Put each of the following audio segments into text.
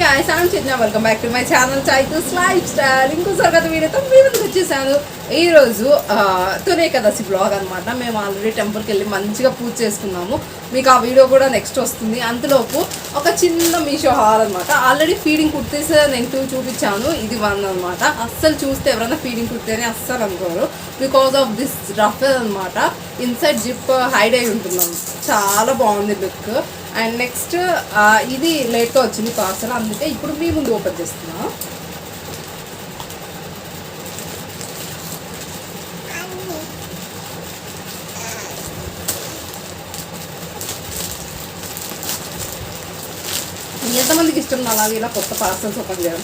guys, I'm Chidna. Welcome back to my channel Chaitus Lifestyle. ఇంకోసారి గత వీడియోతో మీ ముందుకు వచ్చేసాను. ఈరోజు తొలి ఏకాదశి బ్లాగ్ అనమాట. మేము ఆల్రెడీ టెంపుల్కి వెళ్ళి మంచిగా పూజ చేసుకున్నాము. మీకు ఆ వీడియో కూడా నెక్స్ట్ వస్తుంది. అంతలోపు ఒక చిన్న మీషో హాల్ అనమాట. ఆల్రెడీ ఫీడింగ్ కుర్తీస్ నేను 2 చూపించాను. ఇది 1 అనమాట. అస్సలు చూస్తే ఎవరైనా ఫీడింగ్ కుర్తీ అని అస్సలు అనుకోరు. బికాస్ ఆఫ్ దిస్ రఫ్ అనమాట. ఇన్సైడ్ జిప్ హైడ్ అయి ఉంటున్నాను. చాలా బాగుంది లుక్. అండ్ నెక్స్ట్ ఇది లేట్గా వచ్చింది పార్సల్, అందుకే ఇప్పుడు మీ ముందు ఓపెన్ చేస్తున్నా. ఎంతమందికి ఇష్టం అలాగే ఇలా కొత్త పార్సల్స్ ఓపెన్ చేయడం?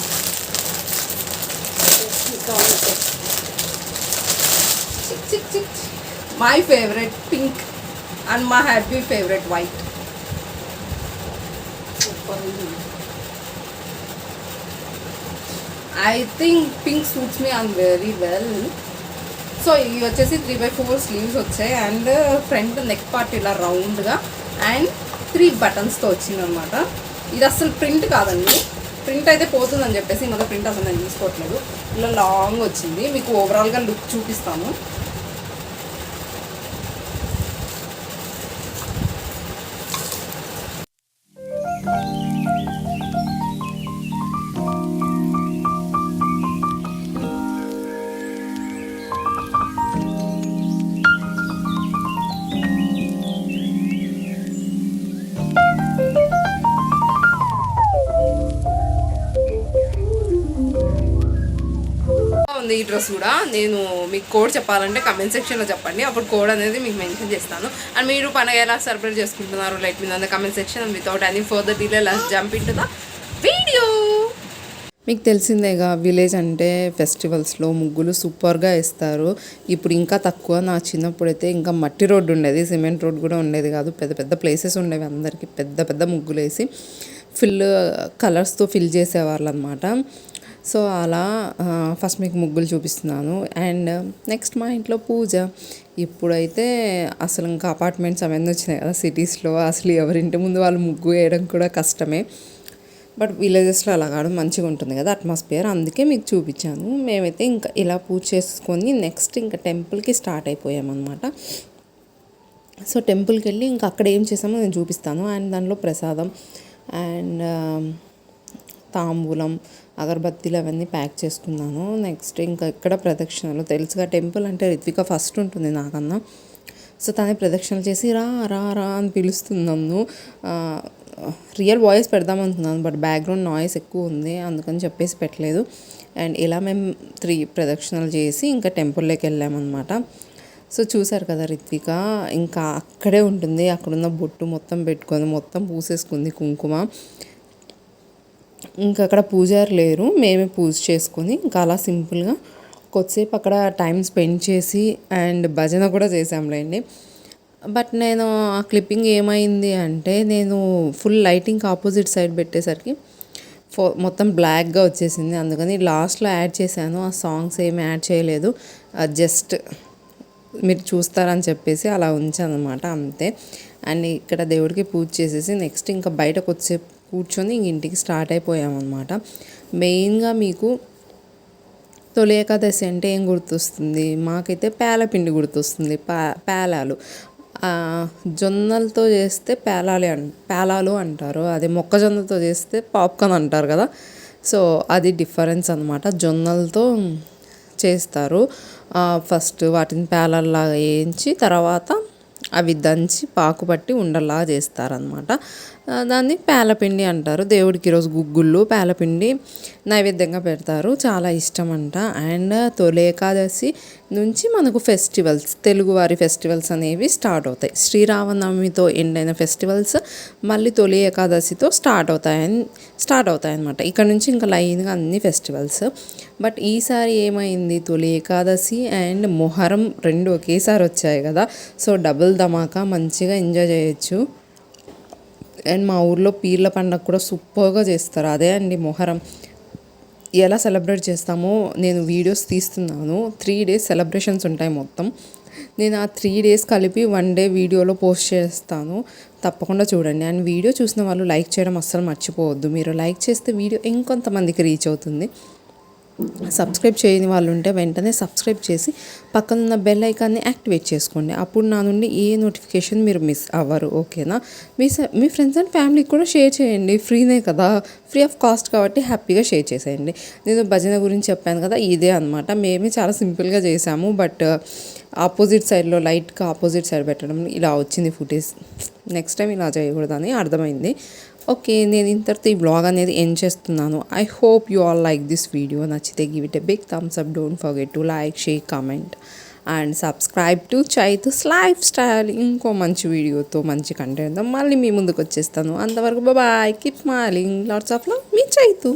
My favourite pink and my happy favourite white. I think pink suits me on very well. So ఇవి వచ్చేసి 3/4 స్లీవ్స్ వచ్చాయి అండ్ ఫ్రంట్ నెక్ పార్ట్ ఇలా రౌండ్గా అండ్ 3 బటన్స్తో వచ్చింది అనమాట. ఇది అసలు ప్రింట్ కాదండి, ప్రింట్ అయితే పోతుందని చెప్పేసి మొదటి ప్రింట్ అసలు నేను తీసుకోవట్లేదు. ఇలా లాంగ్ వచ్చింది. మీకు ఓవరాల్గా లుక్ చూపిస్తాను. ఈ డ్రెస్ కూడా నేను మీకు కోడ్ చెప్పాలంటే కమెంట్ సెక్షన్లో చెప్పండి, అప్పుడు కోడ్ అనేది మీకు మెన్షన్ చేస్తాను. అండ్ మీరు పండుగ ఎలా సెలబ్రేట్ చేసుకుంటున్నారు like me the comment section. And without any further delay let's jump into the video. మీకు తెలిసిందేగా విలేజ్ అంటే ఫెస్టివల్స్లో ముగ్గులు సూపర్గా వేస్తారు. ఇప్పుడు ఇంకా తక్కువ. నా చిన్నప్పుడు అయితే ఇంకా మట్టి రోడ్డు ఉండేది, సిమెంట్ రోడ్ కూడా ఉండేది కాదు. పెద్ద పెద్ద ప్లేసెస్ ఉండేవి, అందరికీ పెద్ద పెద్ద ముగ్గులు వేసి కలర్స్తో ఫిల్ చేసేవాళ్ళు అనమాట. సో అలా ఫస్ట్ మీకు ముగ్గులు చూపిస్తున్నాను. అండ్ నెక్స్ట్ మా ఇంట్లో పూజ. ఇప్పుడైతే అసలు ఇంకా అపార్ట్మెంట్స్ అవన్నీ వచ్చినాయి కదా సిటీస్లో, అసలు ఎవరింటి ముందు వాళ్ళు ముగ్గు వేయడం కూడా కష్టమే. బట్ విలేజెస్లో అలా కాదు, మంచిగా ఉంటుంది కదా అట్మాస్ఫియర్, అందుకే మీకు చూపించాను. మేమైతే ఇంకా ఇలా పూజ చేసుకొని నెక్స్ట్ ఇంకా టెంపుల్కి స్టార్ట్ అయిపోయామన్నమాట. సో టెంపుల్కి వెళ్ళి ఇంకా అక్కడ ఏం చేసామో నేను చూపిస్తాను. అండ్ దానిలో ప్రసాదం అండ్ తాంబూలం అగరబత్తీలు అవన్నీ ప్యాక్ చేసుకున్నాను. నెక్స్ట్ ఇంకా ఇక్కడ ప్రదక్షిణలు తెలుసుగా, టెంపుల్ అంటే రిత్విక ఫస్ట్ ఉంటుంది నాకన్నా. సో తనే ప్రదక్షిణలు చేసి రా రా రా అని పిలుస్తుంది నన్ను. రియల్ వాయిస్ పెడదాం అనుకున్నాను, బట్ బ్యాక్గ్రౌండ్ నాయిస్ ఎక్కువ ఉంది, అందుకని చెప్పేసి పెట్టలేదు. అండ్ ఇలా మేము 3 ప్రదక్షిణలు చేసి ఇంకా టెంపుల్లోకి వెళ్ళామన్నమాట. సో చూసారు కదా రిత్విక ఇంకా అక్కడే ఉంటుంది. అక్కడున్న బొట్టు మొత్తం పెట్టుకొని మొత్తం పూసేసుకుంది కుంకుమ. ఇంకా అక్కడ పూజారు లేరు, మేమే పూజ చేసుకొని ఇంకా అలా సింపుల్గా కొద్దిసేపు అక్కడ టైం స్పెండ్ చేసి అండ్ భజన కూడా చేసాంలేండి. బట్ నేను ఆ క్లిప్పింగ్ ఏమైంది అంటే నేను ఫుల్ లైటింగ్ ఆపోజిట్ సైడ్ పెట్టేసరికి మొత్తం బ్లాక్గా వచ్చేసింది. అందుకని లాస్ట్లో యాడ్ చేశాను. ఆ సాంగ్స్ ఏమి యాడ్ చేయలేదు, జస్ట్ మీరు చూస్తారని చెప్పేసి అలా ఉంచాను అనమాట, అంతే. అండ్ ఇక్కడ దేవుడికి పూజ చేసేసి నెక్స్ట్ ఇంకా బయట కొద్దిసేపు కూర్చొని ఇంటికి స్టార్ట్ అయిపోయామన్నమాట. మెయిన్గా మీకు తొలి ఏకాదశి అంటే ఏం గుర్తొస్తుంది? మాకైతే పేలపిండి గుర్తొస్తుంది. పేలాలు జొన్నలతో చేస్తే పేలాలు అంటారు, అదే మొక్కజొన్నతో చేస్తే పాప్కార్న్ అంటారు కదా. సో అది డిఫరెన్స్ అనమాట. జొన్నలతో చేస్తారు. ఫస్ట్ వాటిని పేలాల్లాగా వేయించి తర్వాత అవి దంచి పాకు పట్టి ఉండలా చేస్తారనమాట. దాన్ని పేలపిండి అంటారు. దేవుడికి ఈరోజు గుగ్గుళ్ళు పేలపిండి నైవేద్యంగా పెడతారు, చాలా ఇష్టం అంట. అండ్ తొలి ఏకాదశి నుంచి మనకు ఫెస్టివల్స్, తెలుగువారి ఫెస్టివల్స్ అనేవి స్టార్ట్ అవుతాయి. శ్రీరామనవమితో ఎండ్ అయిన ఫెస్టివల్స్ మళ్ళీ తొలి ఏకాదశితో స్టార్ట్ అవుతాయి అన్నమాట. ఇక్కడ నుంచి ఇంకా లైన్గా అన్ని ఫెస్టివల్స్. బట్ ఈసారి ఏమైంది, తొలి ఏకాదశి అండ్ మొహరం 2 ఒకేసారి వచ్చాయి కదా. సో డబుల్ ధమాకా, మంచిగా ఎంజాయ్ చేయొచ్చు. అండ్ మా ఊర్లో పీర్ల పండుగ కూడా సూపర్గా చేస్తారు. అదే అండి మొహరం. ఎలా సెలబ్రేట్ చేస్తామో నేను వీడియోస్ తీస్తున్నాను. 3 days సెలబ్రేషన్స్ ఉంటాయి మొత్తం. నేను ఆ 3 days కలిపి 1 day వీడియోలో పోస్ట్ చేస్తాను, తప్పకుండా చూడండి. అండ్ వీడియో చూసిన వాళ్ళు లైక్ చేయడం అస్సలు మర్చిపోవద్దు. మీరు లైక్ చేస్తే వీడియో ఇంకొంతమందికి రీచ్ అవుతుంది. సబ్స్క్రైబ్ చేయని వాళ్ళు ఉంటే వెంటనే సబ్స్క్రైబ్ చేసి పక్కనున్న బెల్ ఐకాన్ని యాక్టివేట్ చేసుకోండి. అప్పుడు నా నుండి ఏ నోటిఫికేషన్ మీరు మిస్ అవ్వరు. ఓకేనా? మీ ఫ్రెండ్స్ అండ్ ఫ్యామిలీకి కూడా షేర్ చేయండి. ఫ్రీనే కదా, ఫ్రీ ఆఫ్ కాస్ట్ కాబట్టి హ్యాపీగా షేర్ చేసేయండి. నేను భజన గురించి చెప్పాను కదా, ఇదే అనమాట. మేమే చాలా సింపుల్గా చేసాము, బట్ ఆపోజిట్ సైడ్లో లైట్గా ఆపోజిట్ సైడ్ పెట్టడం ఇలా వచ్చింది ఫుటేజ్. నెక్స్ట్ టైం ఇలా చేయకూడదని అర్థమైంది. ఓకే, నేను ఇంతటితో ఈ బ్లాగ్ అనేది ఎండ్ చేస్తున్నాను. I hope you all like this video. నచ్చితే give it a big thumbs up. Don't forget to like, share, comment and subscribe to Chaitu's life style. ఇంకో మంచి వీడియోతో, మంచి కంటెంట్తో మళ్ళీ మీ ముందుకు వచ్చేస్తాను. అంతవరకు bye, keep smiling, lots of love, మీ చైతు.